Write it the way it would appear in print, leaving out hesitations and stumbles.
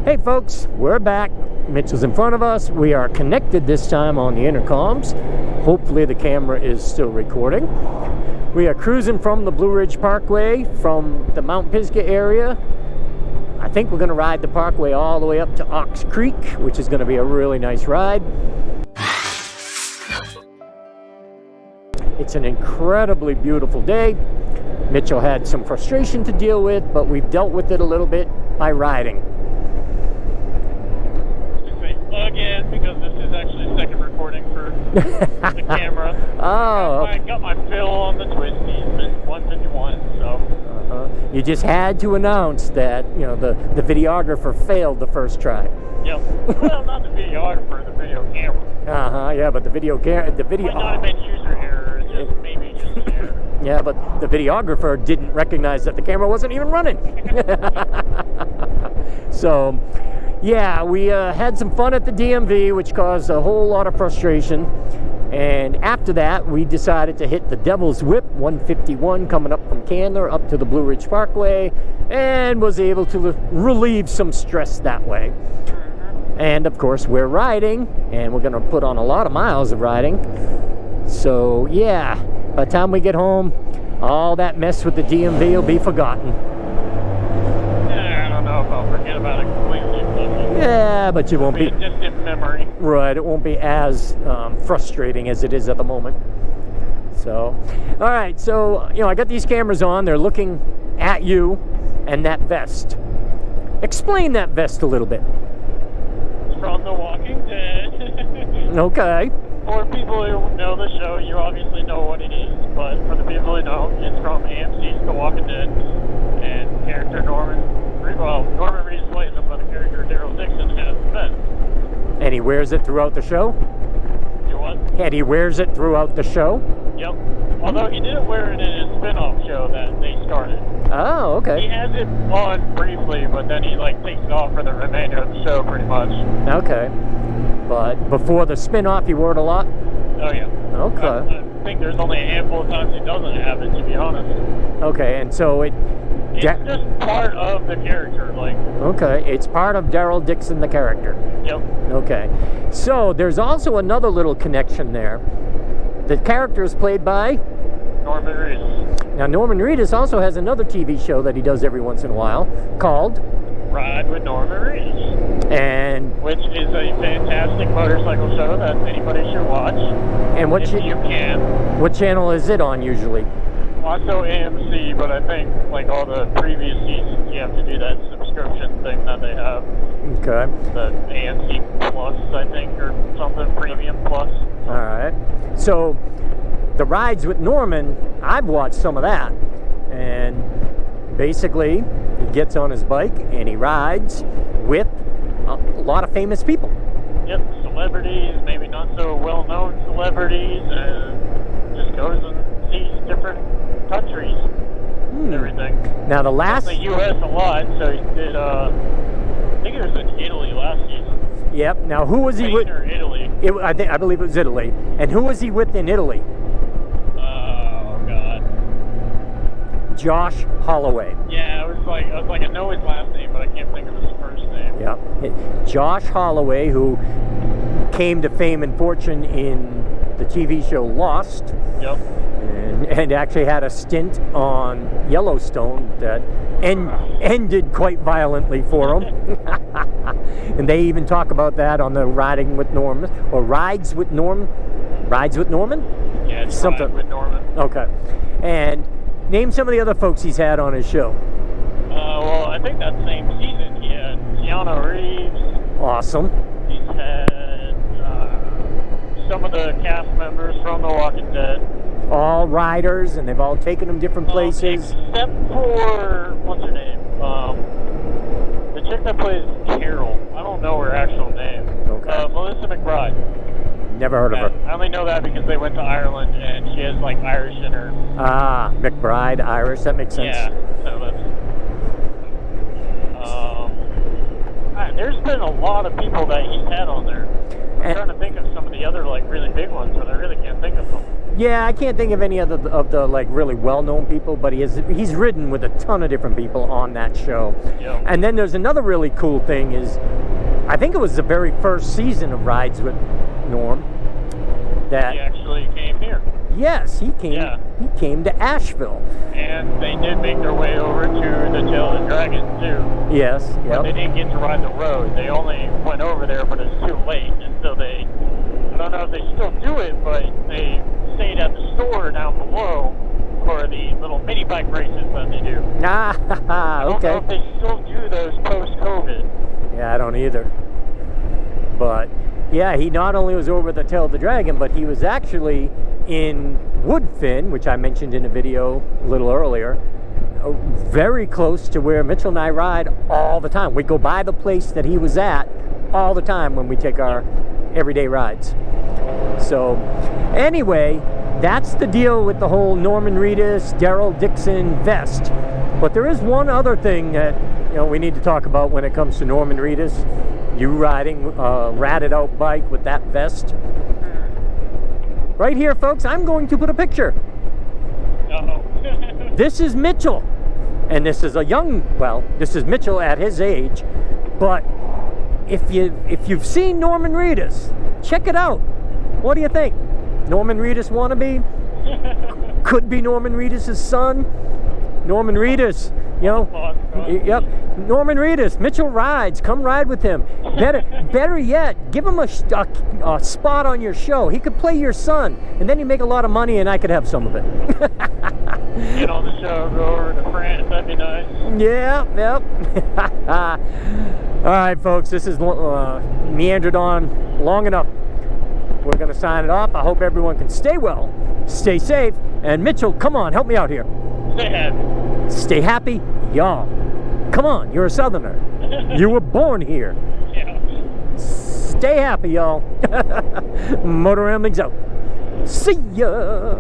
Hey folks, we're back. Mitchell's in front of us. We are connected this time on the intercoms. Hopefully the camera is still recording. We are cruising from the Blue Ridge Parkway from the Mount Pisgah area. I think we're going to ride the parkway all the way up to Ox Creek, which is going to be a really nice ride. It's an incredibly beautiful day. Mitchell had some frustration to deal with, but we've dealt with it a little bit by riding. Again, because this is actually a second recording for the camera. Oh. I got my fill on the twisties, 151, so. You just had to announce that, you know, the videographer failed the first try. Yep. Well, not the videographer, the video camera. Yeah, but the video camera, Might not have been user error, just maybe just an error. Yeah, but the videographer didn't recognize that the camera wasn't even running. So, yeah, we had some fun at the DMV, which caused a whole lot of frustration. And after that, we decided to hit the Devil's Whip 151 coming up from Candler up to the Blue Ridge Parkway, and was able to relieve some stress that way. And of course, we're riding, and we're going to put on a lot of miles of riding. So, yeah, by the time we get home, all that mess with the DMV will be forgotten. Yeah, I don't know if I'll forget about it completely. Yeah, but you won't be. It's just in memory. Right, it won't be as frustrating as it is at the moment. So, all right, so, you know, I got these cameras on. They're looking at you and that vest. Explain that vest a little bit. It's from The Walking Dead. Okay. For people who know the show, you obviously know what it is, but for the people who don't, it's from AMC's The Walking Dead, and character Norman Reedus plays him, but the character Daryl Dixon has the vest. And he wears it throughout the show? You what? And he wears it throughout the show? Yep. Although he didn't wear it in his spin-off show that they started. Oh, okay. He has it on briefly, but then he takes it off for the remainder of the show pretty much. Okay. But before the spin-off, he wore it a lot? Oh, yeah. Okay. I think there's only a handful of times he doesn't have it, to be honest. Okay, and so it's just part of the character, Okay, it's part of Daryl Dixon, the character. Yep. Okay. So, there's also another little connection there. The character is played by? Norman Reedus. Now, Norman Reedus also has another TV show that he does every once in a while called? Ride with Norman Reedus. And? Which is a fantastic motorcycle show that anybody should watch. And if you can. What channel is it on usually? Also AMC, but I think all the previous seasons you have to do that subscription thing that they have. Okay. The AMC Plus, I think, or something, Premium Plus. Alright. So, the Rides with Norman, I've watched some of that. And basically, he gets on his bike and he rides with a lot of famous people. Yep, celebrities, maybe not so well-known celebrities, and just goes and sees different countries and everything. Now the last... the U.S. a lot, so he did, I think it was in Italy last season. Yep, now who was he with? Or Italy. I believe it was Italy. And who was he with in Italy? Oh, God. Josh Holloway. Yeah, I was like, I know his last name, but I can't think of his first name. Yep. Josh Holloway, who came to fame and fortune in the TV show Lost. Yep. And actually had a stint on Yellowstone that ended quite violently for him. And they even talk about that on the Riding with Norman, or Rides with Norman? Rides with Norman? Yeah, it's something with Norman. Okay. And name some of the other folks he's had on his show. Well, I think that same season he had Keanu Reeves. Awesome. He's had some of the cast members from The Walking Dead. All riders, and they've all taken them different places. Except for, what's her name? The chick that plays Carol. I don't know her actual name. Okay. Melissa McBride. Never heard of her. I only know that because they went to Ireland and she has Irish in her. Ah, McBride, Irish, that makes sense. Yeah, so that's... there's been a lot of people that he's had on there. I'm trying to think of some of the other like really big ones, but I really can't think of them. Yeah, I can't think of any of the like really well-known people, but he's ridden with a ton of different people on that show. Yeah. And then there's another really cool thing is, I think it was the very first season of Rides with Norm that He actually came here. yes, he came. Yeah. He came to Asheville. And they did make their way over to the Tail of the Dragon too. Yes. But they Yep. didn't get to ride the road. They only went over there, but it was too late. And so I don't know if they still do it, but they stayed at the store down below for the little mini bike races that they do. Ah, I don't know okay. if they still do those post-COVID. Yeah, I don't either. But yeah, he not only was over the Tail of the Dragon, but he was actually in Woodfin, which I mentioned in a video a little earlier, very close to where Mitchell and I ride all the time. We go by the place that he was at all the time when we take our everyday rides. So anyway, that's the deal with the whole Norman Reedus, Daryl Dixon vest. But there is one other thing that we need to talk about when it comes to Norman Reedus. You riding a ratted out bike with that vest. Right here, folks, I'm going to put a picture. Uh-oh. This is Mitchell. And this is this is Mitchell at his age. But if you've seen Norman Reedus, check it out. What do you think? Norman Reedus wannabe? Could be Norman Reedus' son. Norman Reedus, yep. Norman Reedus, Mitchell rides. Come ride with him. Better yet, give him a spot on your show. He could play your son, and then you make a lot of money, and I could have some of it. Get on the show, go over to France. That'd be nice. Yeah, yep. All right, folks, this is meandered on long enough. We're going to sign it off. I hope everyone can stay well, stay safe, and Mitchell, come on, help me out here. Stay happy. Stay happy, y'all. Come on, you're a Southerner. You were born here. Yeah. Stay happy, y'all. Motoramblings out. See ya.